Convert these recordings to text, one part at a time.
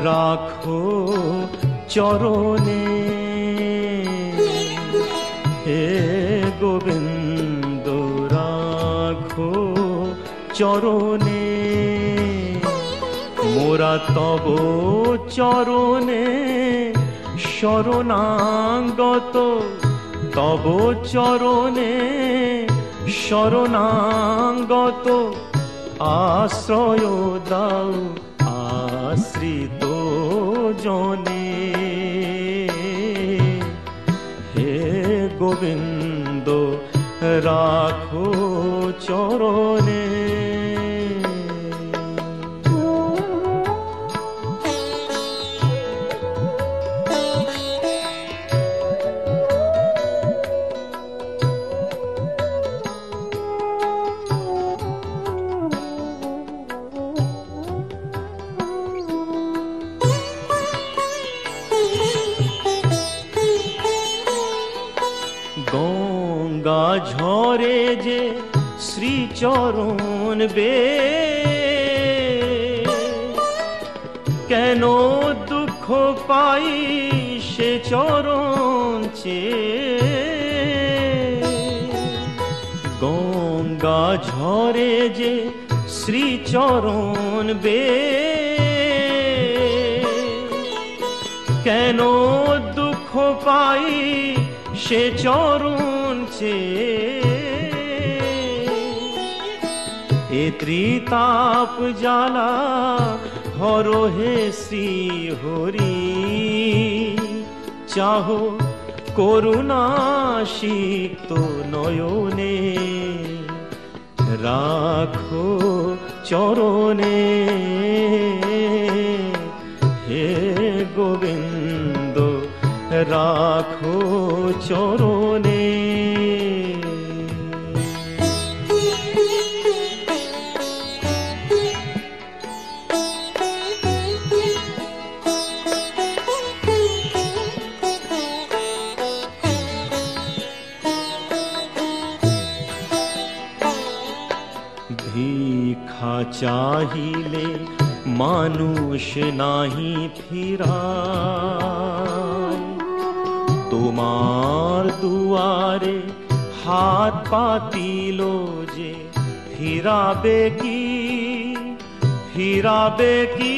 রাখো চরণে, হে গোবিন্দ রাখো চরণে, মোরা তব চরণে শরণাগত, তব চরণে শরণাগত, আশ্রয় দাও আশ্রিত জনে, হে গোবিন্দ রাখো চরণে। গঙ্গা ঝরে যে শ্রীচরণ বে, কেন দুঃখ পাই সে চরণ চেয়ে, গঙ্গা ঝরে যে শ্রীচরণ বে, কেন দুঃখ পাই সে চরণ চেয়ে, এ ত্রিতাপ জ্বালা হরো হে শ্রী হরি, চাহো করুণা সিক্ত নয়নে, রাখো চরণে, হে গোবিন্দ রাখো চরণে। ভিক্ষা চাহিলে মানুষ নাহি ফিরায়, তোমার দুয়ারে হাত পাতিল যে ফিরাবে কি, ফিরাবে কি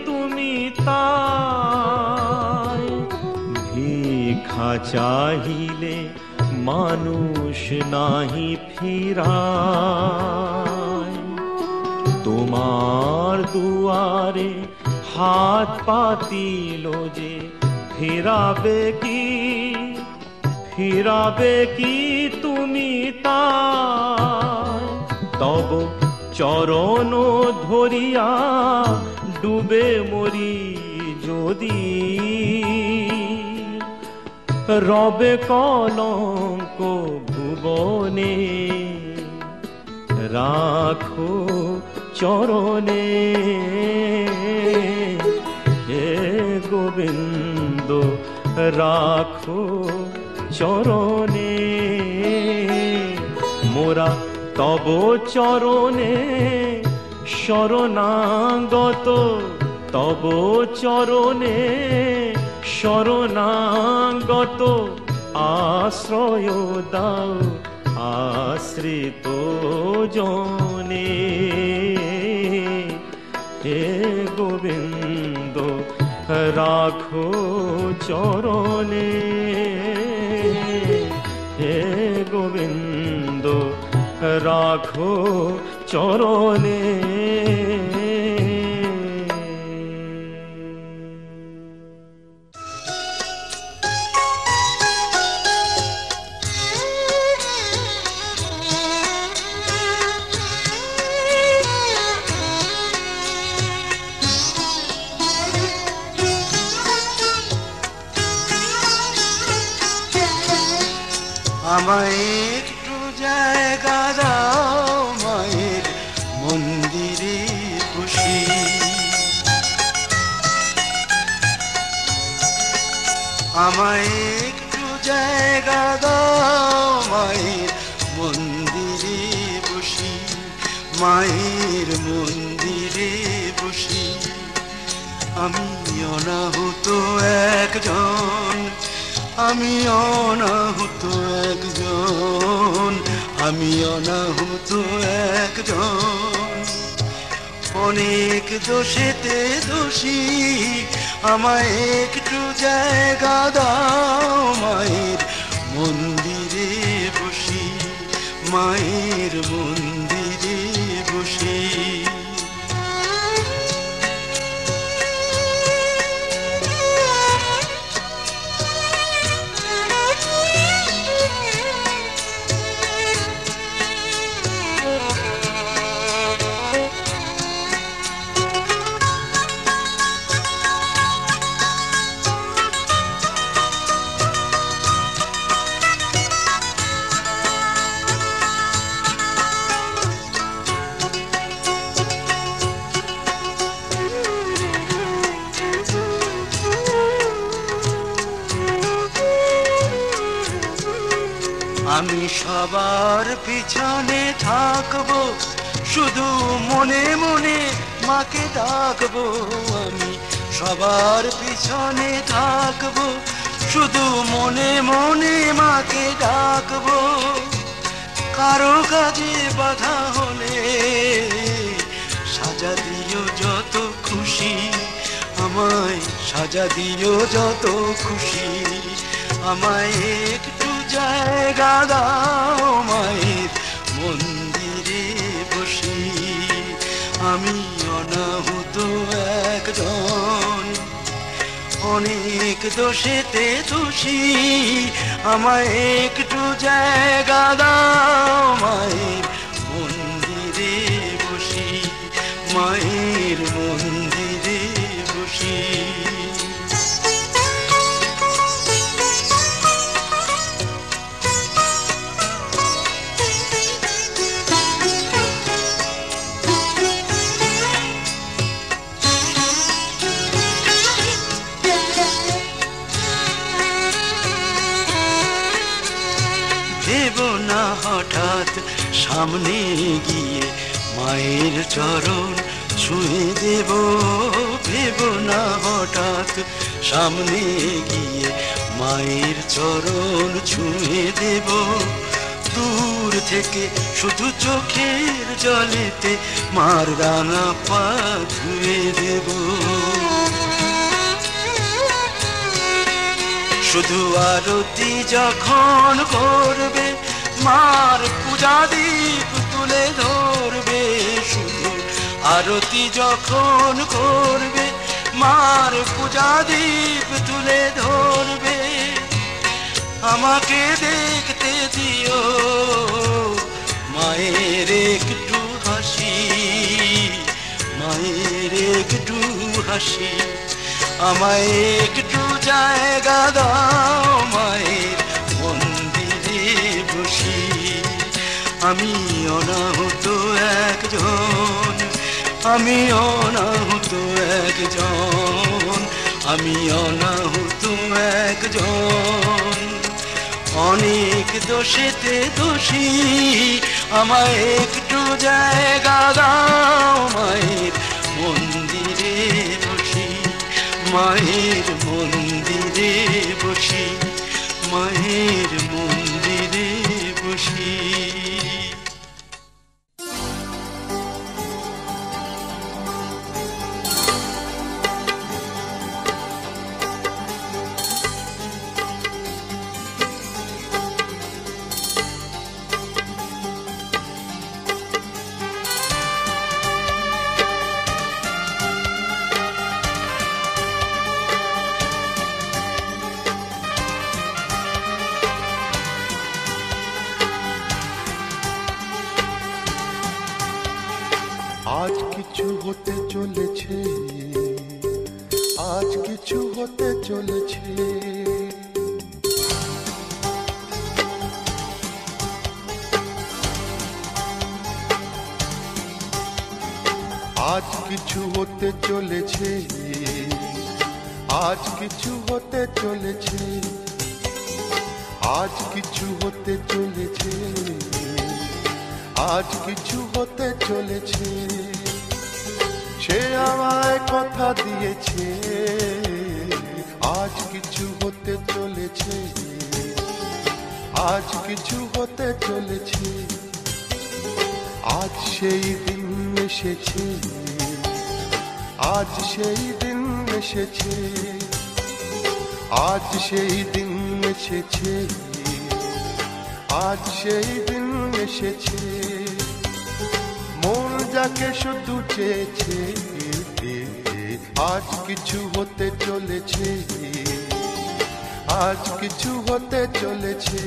তুমি তাই, ভিক্ষা চাহিলে মানুষ নাহি ফিরায়, তোমার দুয়ারে হাত পাতিল যে ফিরাবে কি, ফিরাবে কি তুমি তাই, তব চরণ ধরিয়া ডুবে মরি যদি, রবে কলঙ্ক ভুবনে, রাখো চরণে, হে গোবিন্দ রাখো চরণে, মোরা তব চরণে শরণাগত, তব চরণে শরণাগত, আশ্রয় দাও আশ্রিত জনে, হে গোবিন্দ রাখো চরণে, হে গোবিন্দ রাখো চরণে। আমায় একটু জায়গা দাও মায়ের মন্দিরে বসি, আমায় একটু জায়গা দাও মায়ের মন্দিরে বসি, মায়ের মন্দিরে বসি, আমি অনাহুত একজন, আমি অনাহুত একজন, আমি অনাহুত একজন। অনেক দোষেতে দোষী, আমায় একটু জায়গা দাও, মায়ের মন্দিরে বসি, মায়ের মন্দিরে বসি। আমি সবার পিছনে থাকবো, শুধু মনে মনে মাকে ডাকবো। আমি সবার পিছনে থাকবো, শুধু মনে মনে মাকে ডাকবো। কারো কাজে বাধা হলে সাজা দিও যত খুশি, আমায় সাজা দিও যত খুশি। আমায় একটু জায়গা দাও, মায়ের মন্দিরে বসি। আমি অনাহুত একজন, অনেক দোষেতে দোষী, আমায় একটু জায়গা দাও, মায়ের মন্দিরে বসি, মায়ের মন্দিরে বসি। ভেবো না হঠাৎ সামনে গিয়ে মায়ের চরণ ছুঁয়ে দেব, ভেবো না হঠাৎ সামনে গিয়ে মায়ের চরণ ছুঁয়ে দেব। দূর থেকে শুধু চোখের জলেতে মার রাঙা পা ধুয়ে দেব। শুধু আরতি যখন করবে, মার পূজা দীপ তুলে ধরবে। শুধু আরতি যখন করবে, মার পূজা দীপ তুলে ধরবে। আমাকে দেখতে দিও মায়ের একটু হাসি, মায়ের একটু হাসি। আমায় একটু জায়গা দাও, মায়ের মন্দিরে বসি। আমি অনাহুত একজন, আমি অনাহুত একজন, আমি অনাহুত একজন। অনেক দোষেতে দোষী, আমায় একটু জায়গা দাও, মায়ের মন্দিরে বসি, মায়ের মন্দিরে বসি, মায়ের মন্দিরে বসি। আজ কিছু হতে চলেছে, আজ কিছু হতে চলেছে। আজ কিছু হতে চলেছে, আজ কিছু হতে চলেছে, আজ কিছু হতে চলেছে, আজ কিছু হতে চলেছে। সে আমায় কথা দিয়েছে আজ কিছু হতে চলেছে, আজ কিছু হতে চলেছে। আজ সেই দিন এসেছে, আজ সেই দিন এসেছে, আজ সেই দিন এসেছে, আজ সেই দিন এসেছে। মন যাকে শুধু চেয়েছে আজ কিছু হতে চলেছে, আজ কিছু হতে চলেছে।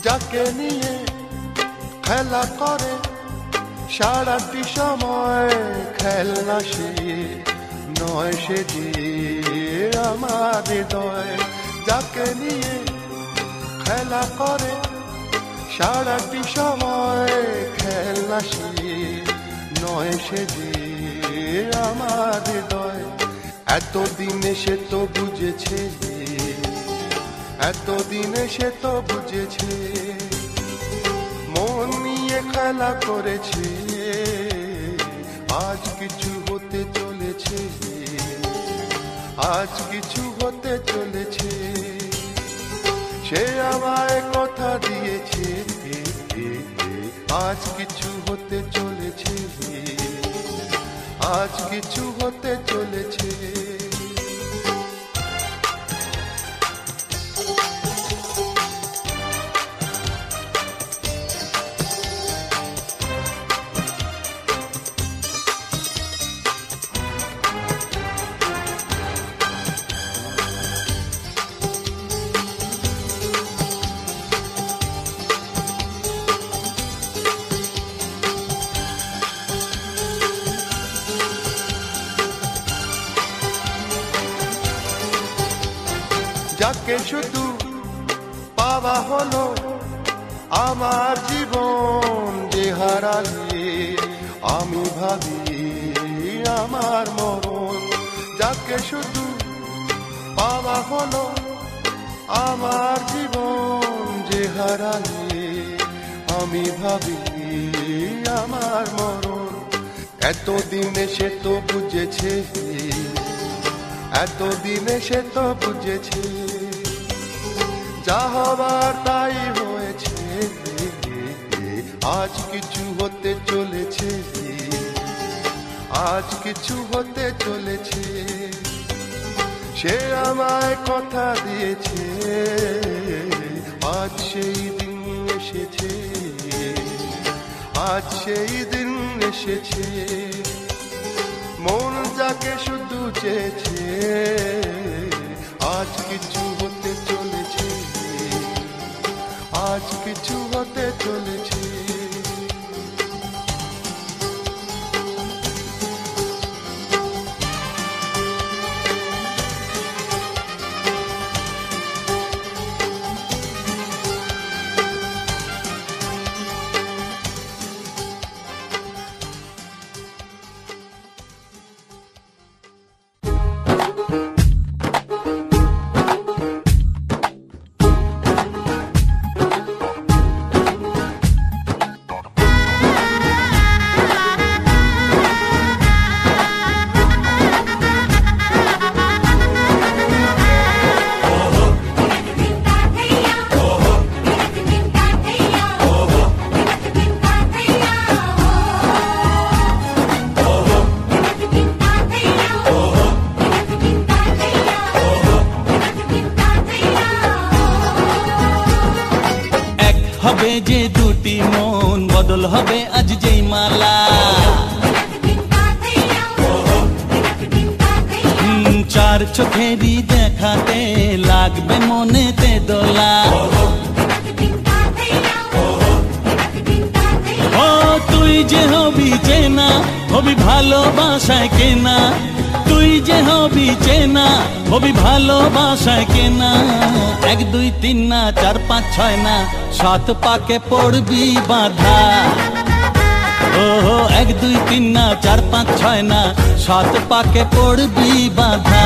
যাকে নিয়ে খেলা করে সারাটি সময় খেলনা সে নয়, সে যে আমার হৃদয়। যাকে নিয়ে খেলা করে সারাটি সময় খেলনা সে নয়, সে যে আমার হৃদয়। এতদিনে সে তো বুঝেছে, এতদিনে সে তো বুঝেছে, মন নিয়ে খেলা করেছে আজ কিছু হতে চলেছে, আজ কিছু হতে চলেছে। সে আমায় কথা দিয়েছে আজ কিছু হতে চলেছে, আজ কিছু হতে চলেছে। যাকে শুধু পাওয়া হলো আমার জীবন, যে হারালে আমি ভাবি আমার মরণ। যাকে শুধু পাওয়া হলো আমার জীবন, যে হারালে আমি ভাবি আমার মরণ। এতদিনে সে তো বুঝেছে, এতদিনে সে তো বুঝেছে, যা হবার তাই হয়েছে। আজ কিছু হতে চলেছে, আজ কিছু হতে চলেছে। সে আমায় কথা দিয়েছে আজ সেই দিন এসেছে, আজ সেই দিন এসেছে। মন যাকে শুধু চেয়েছে আজ কিছু হতে চলেছে, আজ কিছু হতে চলেছে। যে দুটি মন বদল হবে আজ যেই মালা, চার চোখেরই দেখাতে লাগবে মনেতে দোলা। ও তুই যে হবি চেনা, হবি ভালোবাসায় কেনা। তুই যে হবি চেনা, হবি ভালোবাসায় কেনা। 1 2 3 না 4 5 6 না 7 পাকে পড়বি বাঁধা। ও 1 2 3 না 4 5 6 না 7 পাকে পড়বি বাঁধা।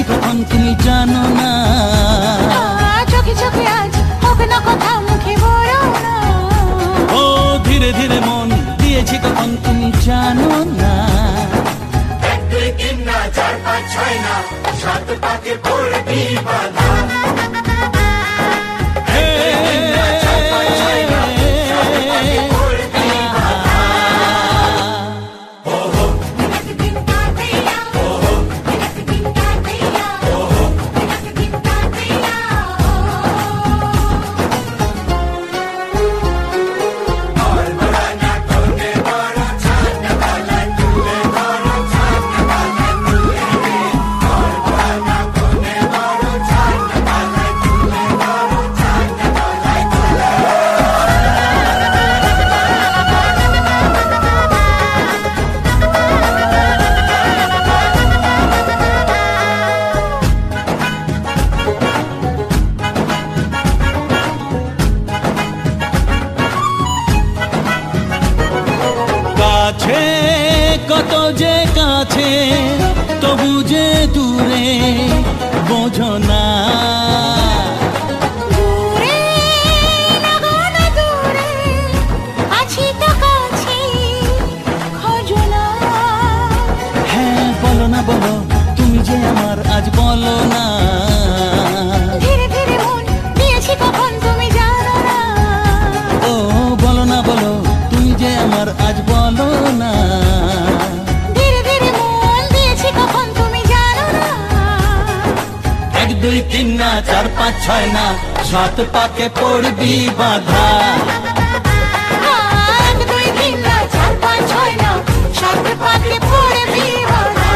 কখন তুমি জানো না, চোখে চোখে আজ হোক না কথা মুখে বলো না। ও ধীরে ধীরে মন দিয়েছি কখন তুমি জানো না। 1 2 3 না 4 5 6 না 7 পাকে পড়বি বাঁধা। কত যে কাছে তবু যে দূরে বোঝো না। দূরে লাগানো দূরে আছি তো কাছে খোঁজো না। হ্যাঁ বলো না বলো তুমি যে আমার আজ বলো না। ধীরে ধীরে মন দিয়েছি কখন তুমি জানো না। ও বলো না বলো তুমি যে আমার আজ বলো না। 1 2 3 না 4 5 6 না 7 পাকে পড়বি বাঁধা। 1 2 3 না 4 5 6 না 7 পাকে পড়বি বাঁধা।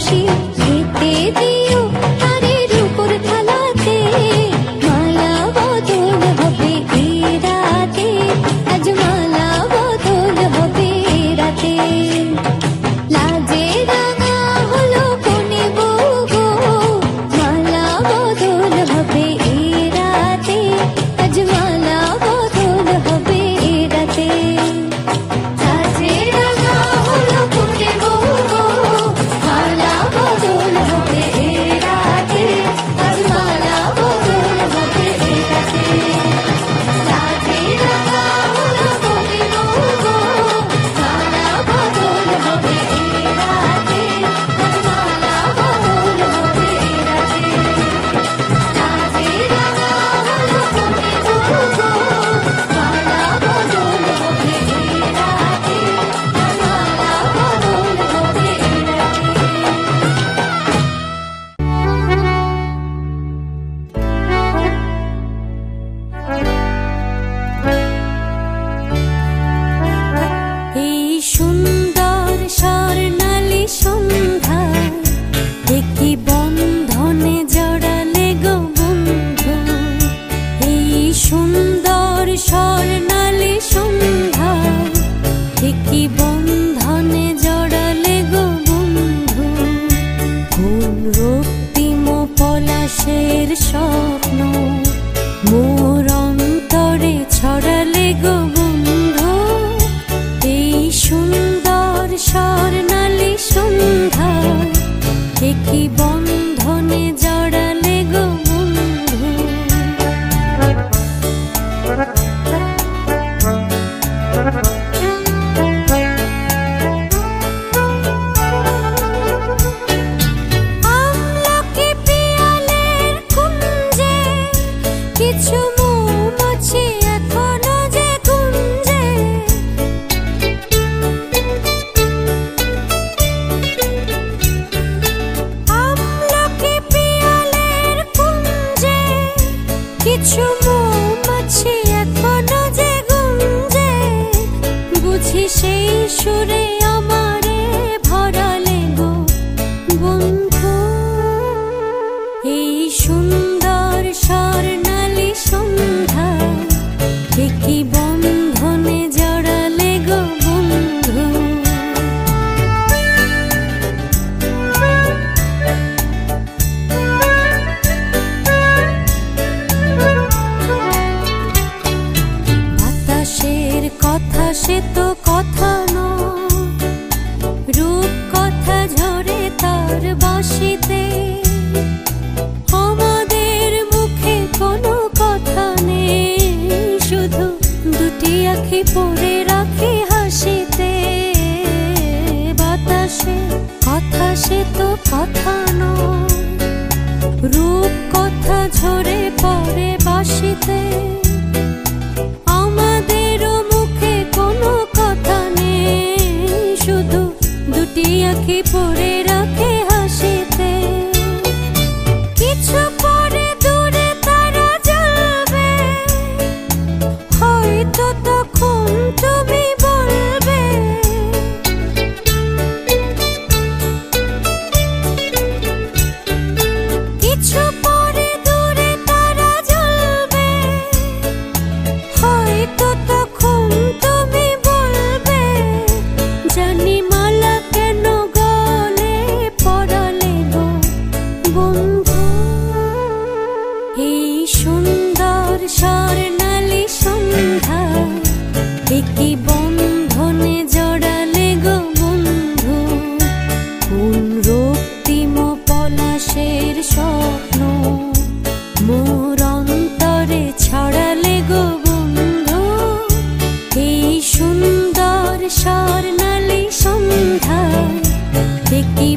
খুশি খেতে দিও তারে রূপোর থালাতে মালা বদল হবে এই রাতে আজ মালা বদল হবে এই রাতে লাজে রাঙা হলো কোনে বউ গো মালা বদল হবে এই রাতে আজ মালা বদল হবে এই রাতে লাজে রাঙা হলো কোনে বউ গো মালা বদল হবে এই রাতে আজ মালা বদল হবে এই রাতে লাজে রাঙা হলো কোনে বউ গো মালা বদল হবে এই রাতে আজ মালা বদল হবে এই রাতে লাজে রাঙা হলো কোনে বউ গো মালা বদল হবে এই রাতে আজ মালা বদল হবে এই এই সুন্দর স্বর্ণালী সন্ধ্যা একটি বন্ধনে জড়ালে গো বন্ধু এই সুন্দর স্বর্ণালী সন্ধ্যা একটি বন্ধনে জড়ালে গো বন্ধু কোন রক্তিম পলাশের স্বপ্ন মোর অন্তরে ছড়ালে গো বন্ধু এই সুন্দর স্বর্ণালী সন্ধ্যা একটি বন্ধনে জড়ালে গো বন্ধু আমলকি পিয়ালের কুঞ্জে কিছু মৌমাছি এখনো যে গুঞ্জে আমলকি পিয়ালের কুঞ্জে কিছু মৌমাছি এখনো যে গুঞ্জে বুঝি সেই সুরে আমারে ভরালে গো বন্ধু এই সুন্দর স্বর্ণালী সন্ধ্যা একটি বন্ধনে জড়ালে গো বন্ধু বাতাসের কথা সে তো কথা নয় রূপ কথা ঝরে তার বাঁশিতে আমাদের মুখে কোনো কথা নেই শুধু দুটি আঁখি পড়ে রাখি হাসিতে বাতাসের কথা সে তো কথা নয় রূপ কথা ঝরে পড়ে বাঁশিতে আমাদেরও মুখে কোনো কথা নেই শুধু দুটি আঁখি পড়ে রাখে হাসিতে কিছু পরে দূরে তারা জ্বলবে হয়তো তখন তুমি বলবে কিছু পরে দূরে তারা জ্বলবে হয়তো তখন তুমি বলবে জানি মালা কেন গলে পড়ালে গো বন্ধু এই সুন্দর স্বর্ণালী সন্ধ্যা একটি বন্ধনে জড়ালে গো বন্ধু কোন রক্তিম পলাশের স্বপ্ন মোর অন্তরে ছড়ালে গো বন্ধু এই সুন্দর স্বর্ণালী সন্ধ্যা একটি